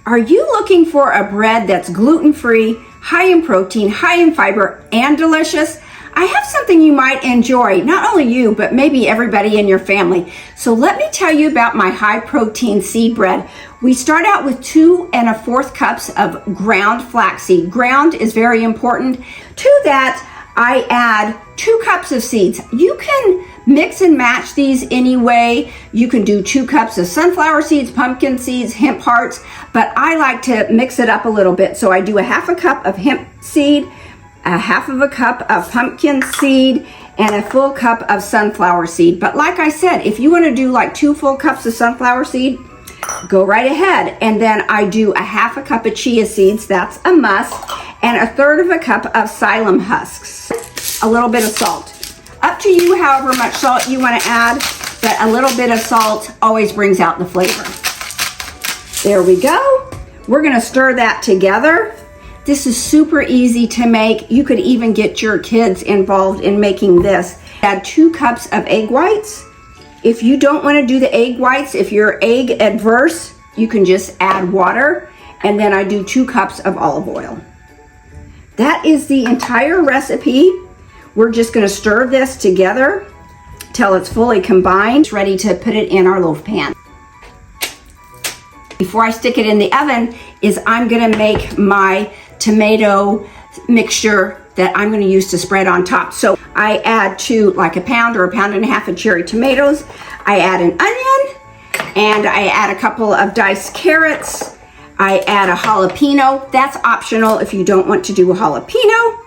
Are you looking for a bread that's gluten-free, high in protein, high in fiber, and delicious? I have something you might enjoy, not only you, but maybe everybody in your family. So let me tell you about my high protein seed bread. We start out with 2 1/4 cups of ground flaxseed. Ground is very important. To that, I add 2 cups of seeds. You can mix and match these anyway. You can do 2 cups of sunflower seeds, pumpkin seeds, hemp hearts, but I like to mix it up a little bit. So I do a 1/2 cup of hemp seed, a 1/2 cup of pumpkin seed, and a full cup of sunflower seed. But like I said, if you want to do like 2 full cups of sunflower seed, go right ahead. And then I do a 1/2 cup of chia seeds, that's a must, and a 1/3 cup of psyllium husks. A little bit of salt. Up to you however much salt you want to add, but a little bit of salt always brings out the flavor. There we go. We're going to stir that together. This is super easy to make. You could even get your kids involved in making this. Add 2 cups of egg whites. If you don't want to do the egg whites, if you're egg adverse, you can just add water. And then I do 2 cups of olive oil. That is the entire recipe. We're just going to stir this together till it's fully combined. It's ready to put it in our loaf pan. Before I stick it in the oven I'm going to make my tomato mixture that I'm going to use to spread on top. So I add to like a pound or a pound and a half of cherry tomatoes. I add an onion and I add a couple of diced carrots. I add a jalapeno. That's optional if you don't want to do a jalapeno.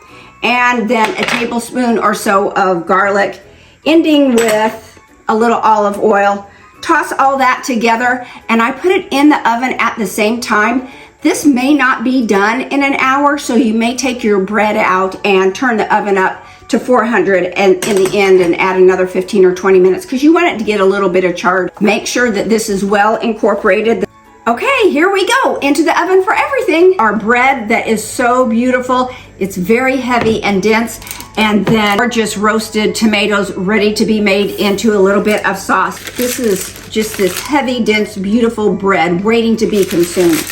And then a tablespoon or so of garlic, ending with a little olive oil. Toss all that together and I put it in the oven at the same time. This may not be done in an hour, so you may take your bread out and turn the oven up to 400 and in the end and add another 15 or 20 minutes because you want it to get a little bit of charred. Make sure that this is well incorporated. Okay, here we go, into the oven for everything. Our bread that is so beautiful. It's very heavy and dense. And then we're just roasted tomatoes ready to be made into a little bit of sauce. This is just this heavy, dense, beautiful bread waiting to be consumed.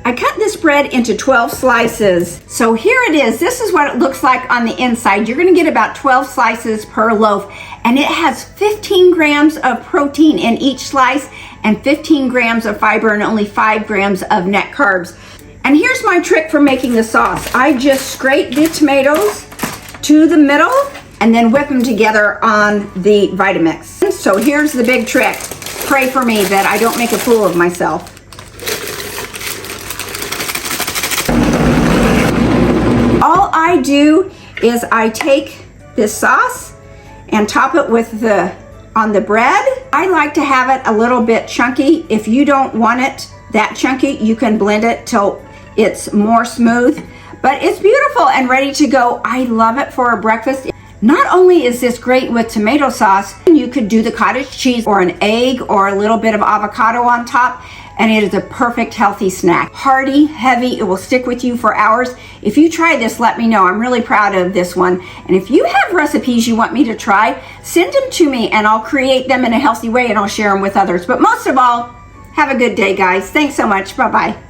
I cut this bread into 12 slices. So here it is. This is what it looks like on the inside. You're gonna get about 12 slices per loaf, and it has 15 grams of protein in each slice and 15 grams of fiber and only 5 grams of net carbs. And here's my trick for making the sauce. I just scrape the tomatoes to the middle and then whip them together on the Vitamix. So here's the big trick. Pray for me that I don't make a fool of myself. All I do is I take this sauce and top it with on the bread. I like to have it a little bit chunky. If you don't want it that chunky, you can blend it till it's more smooth. But it's beautiful and ready to go. I love it for a breakfast. Not only is this great with tomato sauce, you could do the cottage cheese or an egg or a little bit of avocado on top, and it is a perfect healthy snack. Hearty, heavy, it will stick with you for hours. If you try this, let me know. I'm really proud of this one. And if you have recipes you want me to try, send them to me and I'll create them in a healthy way and I'll share them with others. But most of all, have a good day, guys. Thanks so much. Bye-bye.